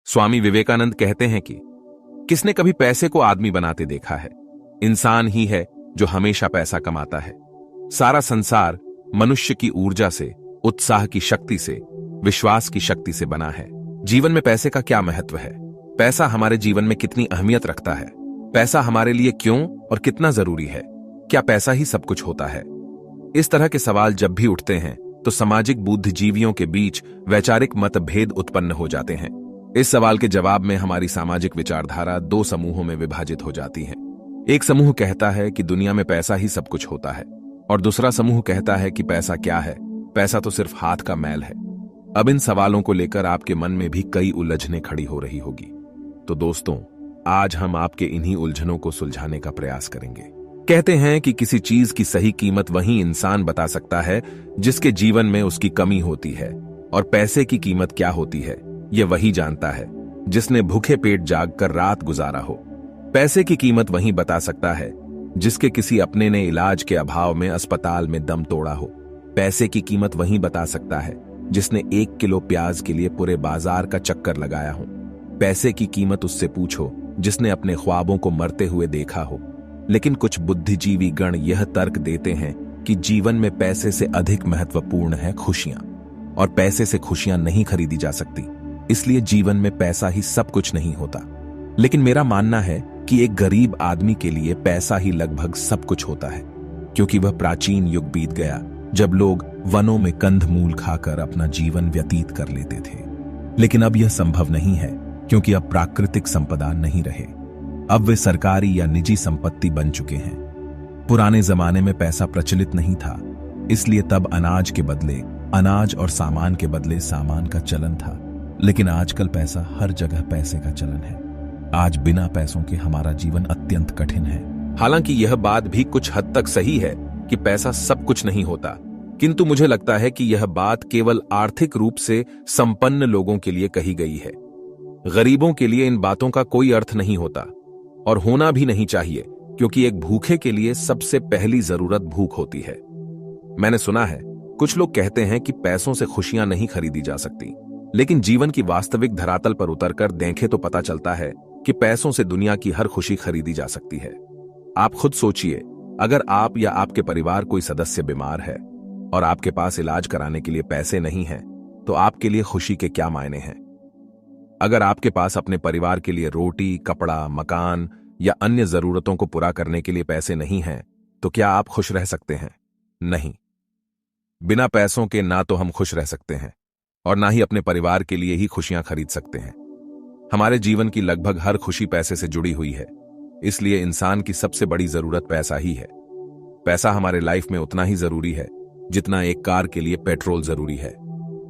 स्वामी विवेकानंद कहते हैं कि किसने कभी पैसे को आदमी बनाते देखा है? इंसान ही है जो हमेशा पैसा कमाता है। सारा संसार मनुष्य की ऊर्जा से, उत्साह की शक्ति से, विश्वास की शक्ति से बना है। जीवन में पैसे का क्या महत्व है? पैसा हमारे जीवन में कितनी अहमियत रखता है? पैसा हमारे लिए क्यों और कितना जरूरी है? क्या पैसा ही सब कुछ होता है? इस तरह के सवाल जब भी उठते हैं तो सामाजिक बुद्धिजीवियों के बीच वैचारिक मतभेद उत्पन्न हो जाते हैं। इस सवाल के जवाब में हमारी सामाजिक विचारधारा दो समूहों में विभाजित हो जाती है। एक समूह कहता है कि दुनिया में पैसा ही सब कुछ होता है, और दूसरा समूह कहता है कि पैसा क्या है, पैसा तो सिर्फ हाथ का मैल है। अब इन सवालों को लेकर आपके मन में भी कई उलझनें खड़ी हो रही होगी। तो दोस्तों, आज हम आपके इन्हीं उलझनों को सुलझाने का प्रयास करेंगे। कहते हैं कि किसी चीज की सही कीमत वही इंसान बता सकता है जिसके जीवन में उसकी कमी होती है, और पैसे की कीमत क्या होती है यह वही जानता है जिसने भूखे पेट जागकर रात गुजारा हो। पैसे की कीमत वही बता सकता है जिसके किसी अपने ने इलाज के अभाव में अस्पताल में दम तोड़ा हो। पैसे की कीमत वही बता सकता है जिसने 1 किलो प्याज के लिए पूरे बाजार का चक्कर लगाया हो। पैसे की कीमत उससे पूछो जिसने अपने ख्वाबों को मरते हुए देखा हो। लेकिन कुछ बुद्धिजीवी गण यह तर्क देते हैं कि जीवन में पैसे से अधिक महत्वपूर्ण है खुशियां, और पैसे से खुशियां नहीं खरीदी जा सकती, इसलिए जीवन में पैसा ही सब कुछ नहीं होता। लेकिन मेरा मानना है कि एक गरीब आदमी के लिए पैसा ही लगभग सब कुछ होता है, क्योंकि वह प्राचीन युग बीत गया जब लोग वनों में कंदमूल खाकर अपना जीवन व्यतीत कर लेते थे। लेकिन अब यह संभव नहीं है, क्योंकि अब प्राकृतिक संपदा नहीं रहे, अब वे सरकारी या निजी संपत्ति बन चुके हैं। पुराने जमाने में पैसा प्रचलित नहीं था, इसलिए तब अनाज के बदले अनाज और सामान के बदले सामान का चलन था। लेकिन आजकल पैसा हर जगह पैसे का चलन है। आज बिना पैसों के हमारा जीवन अत्यंत कठिन है। हालांकि यह बात भी कुछ हद तक सही है कि पैसा सब कुछ नहीं होता, किंतु मुझे लगता है कि यह बात केवल आर्थिक रूप से संपन्न लोगों के लिए कही गई है। गरीबों के लिए इन बातों का कोई अर्थ नहीं होता, और होना भी नहीं चाहिए, क्योंकि एक भूखे के लिए सबसे पहली जरूरत भूख होती है। मैंने सुना है कुछ लोग कहते हैं कि पैसों से खुशियां नहीं खरीदी जा सकती, लेकिन जीवन की वास्तविक धरातल पर उतरकर देखें तो पता चलता है कि पैसों से दुनिया की हर खुशी खरीदी जा सकती है। आप खुद सोचिए, अगर आप या आपके परिवार कोई सदस्य बीमार है और आपके पास इलाज कराने के लिए पैसे नहीं हैं, तो आपके लिए खुशी के क्या मायने हैं? अगर आपके पास अपने परिवार के लिए रोटी, कपड़ा, मकान या अन्य जरूरतों को पूरा करने के लिए पैसे नहीं हैं, तो क्या आप खुश रह सकते हैं? नहीं। बिना पैसों के ना तो हम खुश रह सकते हैं और ना ही अपने परिवार के लिए ही खुशियां खरीद सकते हैं। हमारे जीवन की लगभग हर खुशी पैसे से जुड़ी हुई है, इसलिए इंसान की सबसे बड़ी जरूरत पैसा ही है। पैसा हमारे लाइफ में उतना ही जरूरी है जितना एक कार के लिए पेट्रोल जरूरी है।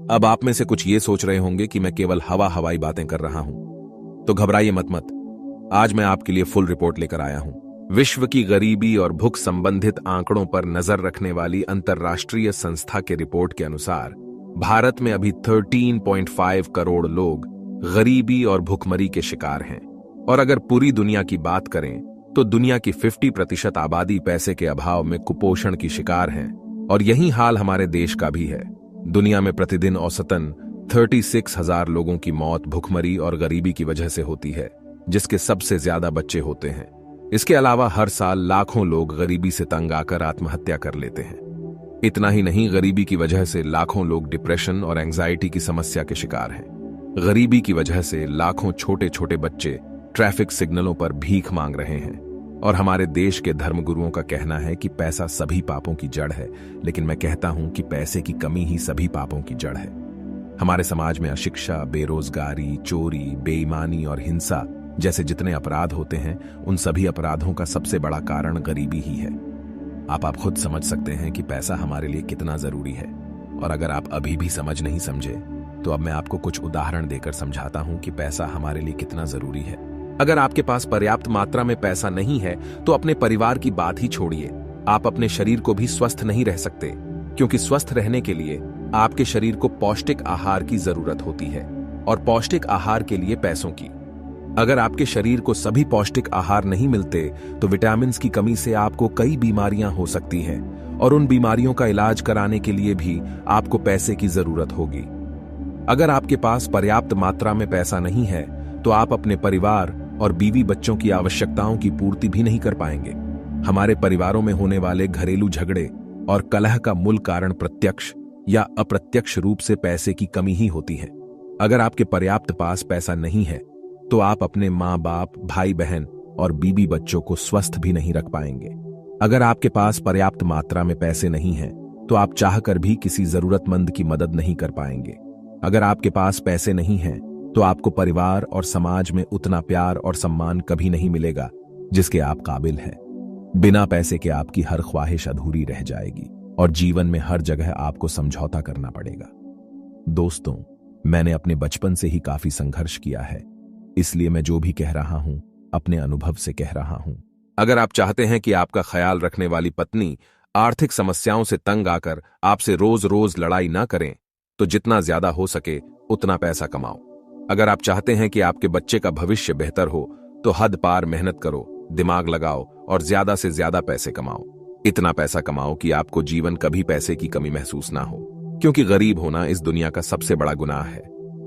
अब आप में से कुछ ये सोच रहे होंगे कि मैं केवल हवाई बातें कर रहा हूं, तो घबराइए मत। आज मैं आपके लिए फुल रिपोर्ट लेकर आया हूं। विश्व की गरीबी और भूख संबंधित आंकड़ों पर नजर रखने वाली अंतर्राष्ट्रीय संस्था के रिपोर्ट के अनुसार भारत में अभी 13.5 करोड़ लोग गरीबी और भुखमरी के शिकार हैं, और अगर पूरी दुनिया की बात करें तो दुनिया की 50% आबादी पैसे के अभाव में कुपोषण की शिकार है, और यही हाल हमारे देश का भी है। दुनिया में प्रतिदिन औसतन 36,000 लोगों की मौत भुखमरी और गरीबी की वजह से होती है, जिसके सबसे ज्यादा बच्चे होते हैं। इसके अलावा हर साल लाखों लोग गरीबी से तंग आकर आत्महत्या कर लेते हैं। इतना ही नहीं, गरीबी की वजह से लाखों लोग डिप्रेशन और एंजाइटी की समस्या के शिकार हैं। गरीबी की वजह से लाखों छोटे छोटे बच्चे ट्रैफिक सिग्नलों पर भीख मांग रहे हैं, और हमारे देश के धर्मगुरुओं का कहना है कि पैसा सभी पापों की जड़ है, लेकिन मैं कहता हूं कि पैसे की कमी ही सभी पापों की जड़ है। हमारे समाज में अशिक्षा, बेरोजगारी, चोरी, बेईमानी और हिंसा जैसे जितने अपराध होते हैं, उन सभी अपराधों का सबसे बड़ा कारण गरीबी ही है। आप खुद समझ सकते हैं कि पैसा हमारे लिए कितना जरूरी है, और अगर आप अभी भी समझ नहीं समझे तो अब मैं आपको कुछ उदाहरण देकर समझाता हूं कि पैसा हमारे लिए कितना जरूरी है। अगर आपके पास पर्याप्त मात्रा में पैसा नहीं है तो अपने परिवार की बात ही छोड़िए, आप अपने शरीर को भी स्वस्थ नहीं रह सकते, क्योंकि स्वस्थ रहने के लिए आपके शरीर को पौष्टिक आहार की जरूरत होती है, और पौष्टिक आहार के लिए पैसों की। अगर आपके शरीर को सभी पौष्टिक आहार नहीं मिलते तो विटामिन्स की कमी से आपको कई बीमारियां हो सकती हैं, और उन बीमारियों का इलाज कराने के लिए भी आपको पैसे की जरूरत होगी। अगर आपके पास पर्याप्त मात्रा में पैसा नहीं है तो आप अपने परिवार और बीवी बच्चों की आवश्यकताओं की पूर्ति भी नहीं कर पाएंगे। हमारे परिवारों में होने वाले घरेलू झगड़े और कलह का मूल कारण प्रत्यक्ष या अप्रत्यक्ष रूप से पैसे की कमी ही होती है। अगर आपके पर्याप्त पास पैसा नहीं है तो आप अपने माँ बाप, भाई बहन और बीवी बच्चों को स्वस्थ भी नहीं रख पाएंगे। अगर आपके पास पर्याप्त मात्रा में पैसे नहीं हैं तो आप चाहकर भी किसी जरूरतमंद की मदद नहीं कर पाएंगे। अगर आपके पास पैसे नहीं हैं तो आपको परिवार और समाज में उतना प्यार और सम्मान कभी नहीं मिलेगा जिसके आप काबिल हैं। बिना पैसे के आपकी हर ख्वाहिश अधूरी रह जाएगी और जीवन में हर जगह आपको समझौता करना पड़ेगा। दोस्तों, मैंने अपने बचपन से ही काफी संघर्ष किया है, इसलिए मैं जो भी कह रहा हूं अपने अनुभव से कह रहा हूं। अगर आप चाहते हैं कि आपका ख्याल रखने वाली पत्नी आर्थिक समस्याओं से तंग आकर आपसे रोज रोज लड़ाई ना करें तो जितना ज्यादा हो सके उतना पैसा कमाओ। अगर आप चाहते हैं कि आपके बच्चे का भविष्य बेहतर हो तो हद पार मेहनत करो, दिमाग लगाओ और ज्यादा से ज्यादा पैसे कमाओ। इतना पैसा कमाओ कि आपको जीवन कभी पैसे की कमी महसूस ना हो, क्योंकि गरीब होना इस दुनिया का सबसे बड़ा गुनाह है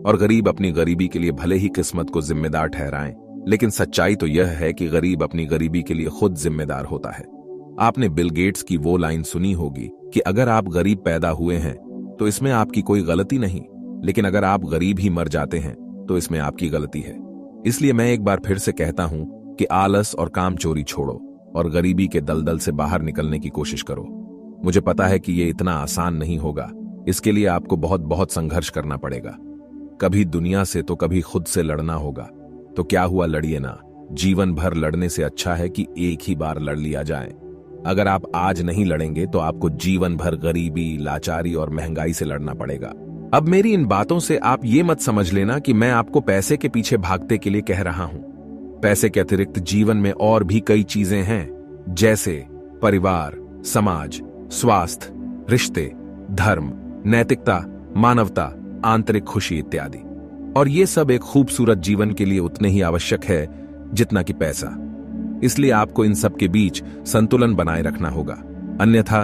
और गरीब अपनी गरीबी के लिए भले ही किस्मत को जिम्मेदार ठहराएं, लेकिन सच्चाई तो यह है कि गरीब अपनी गरीबी के लिए खुद जिम्मेदार होता है। आपने बिल गेट्स की वो लाइन सुनी होगी कि अगर आप गरीब पैदा हुए हैं तो इसमें आपकी कोई गलती नहीं, लेकिन अगर आप गरीब ही मर जाते हैं तो इसमें आपकी गलती है। इसलिए मैं एक बार फिर से कहता हूं कि आलस और काम चोरी छोड़ो और गरीबी के दलदल से बाहर निकलने की कोशिश करो। मुझे पता है कि यह इतना आसान नहीं होगा, इसके लिए आपको बहुत बहुत संघर्ष करना पड़ेगा। कभी दुनिया से तो कभी खुद से लड़ना होगा। तो क्या हुआ, लड़िए ना। जीवन भर लड़ने से अच्छा है कि एक ही बार लड़ लिया जाए। अगर आप आज नहीं लड़ेंगे तो आपको जीवन भर गरीबी, लाचारी और महंगाई से लड़ना पड़ेगा। अब मेरी इन बातों से आप ये मत समझ लेना कि मैं आपको पैसे के पीछे भागते के लिए कह रहा हूं। पैसे के अतिरिक्त जीवन में और भी कई चीजें हैं, जैसे परिवार, समाज, स्वास्थ्य, रिश्ते, धर्म, नैतिकता, मानवता, आंतरिक खुशी इत्यादि। और ये सब एक खूबसूरत जीवन के लिए उतने ही आवश्यक है जितना कि पैसा। इसलिए आपको इन सब के बीच संतुलन बनाए रखना होगा, अन्यथा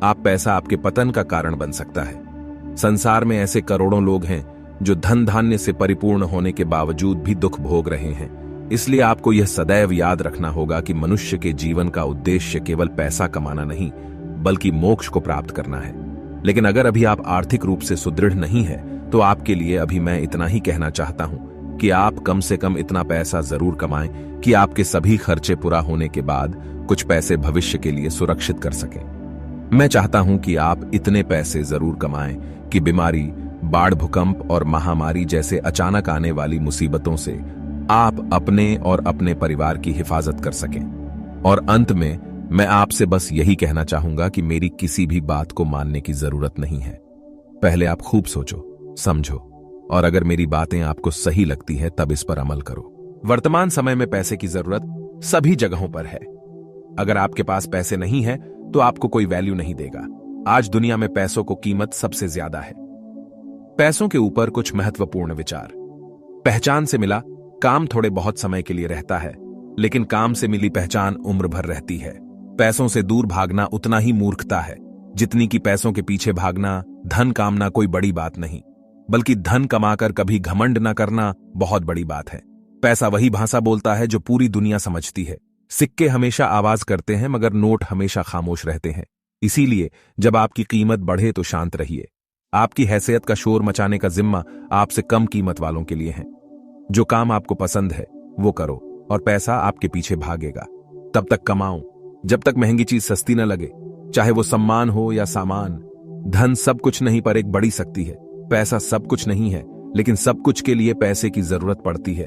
आप पैसा आपके पतन का कारण बन सकता है। संसार में ऐसे करोड़ों लोग हैं जो धन धान्य से परिपूर्ण होने के बावजूद भी दुख भोग रहे हैं। इसलिए आपको यह सदैव याद रखना होगा कि मनुष्य के जीवन का उद्देश्य केवल पैसा कमाना नहीं, बल्कि मोक्ष को प्राप्त करना है। लेकिन अगर अभी आप आर्थिक रूप से सुदृढ़ नहीं है तो आपके लिए अभी मैं इतना ही कहना चाहता हूं कि आप कम से कम इतना पैसा जरूर कमाएं कि आपके सभी खर्चे पूरा होने के बाद कुछ पैसे भविष्य के लिए सुरक्षित कर सकें। मैं चाहता हूं कि आप इतने पैसे जरूर कमाएं कि बीमारी, बाढ़, भूकंप और महामारी जैसे अचानक आने वाली मुसीबतों से आप अपने और अपने परिवार की हिफाजत कर सकें। और अंत में मैं आपसे बस यही कहना चाहूंगा कि मेरी किसी भी बात को मानने की जरूरत नहीं है। पहले आप खूब सोचो, समझो और अगर मेरी बातें आपको सही लगती है तब इस पर अमल करो। वर्तमान समय में पैसे की जरूरत सभी जगहों पर है। अगर आपके पास पैसे नहीं है तो आपको कोई वैल्यू नहीं देगा। आज दुनिया में पैसों को कीमत सबसे ज्यादा है। पैसों के ऊपर कुछ महत्वपूर्ण विचार। पहचान से मिला काम थोड़े बहुत समय के लिए रहता है, लेकिन काम से मिली पहचान उम्र भर रहती है। पैसों से दूर भागना उतना ही मूर्खता है जितनी कि पैसों के पीछे भागना। धन कामना कोई बड़ी बात नहीं, बल्कि धन कमाकर कभी घमंड न करना बहुत बड़ी बात है। पैसा वही भाषा बोलता है जो पूरी दुनिया समझती है। सिक्के हमेशा आवाज करते हैं मगर नोट हमेशा खामोश रहते हैं। इसीलिए जब आपकी कीमत बढ़े तो शांत रहिए। आपकी हैसियत का शोर मचाने का जिम्मा आपसे कम कीमत वालों के लिए है। जो काम आपको पसंद है वो करो और पैसा आपके पीछे भागेगा। तब तक कमाओ जब तक महंगी चीज सस्ती न लगे, चाहे वो सम्मान हो या सामान। धन सब कुछ नहीं पर एक बड़ी शक्ति है। पैसा सब कुछ नहीं है, लेकिन सब कुछ के लिए पैसे की जरूरत पड़ती है।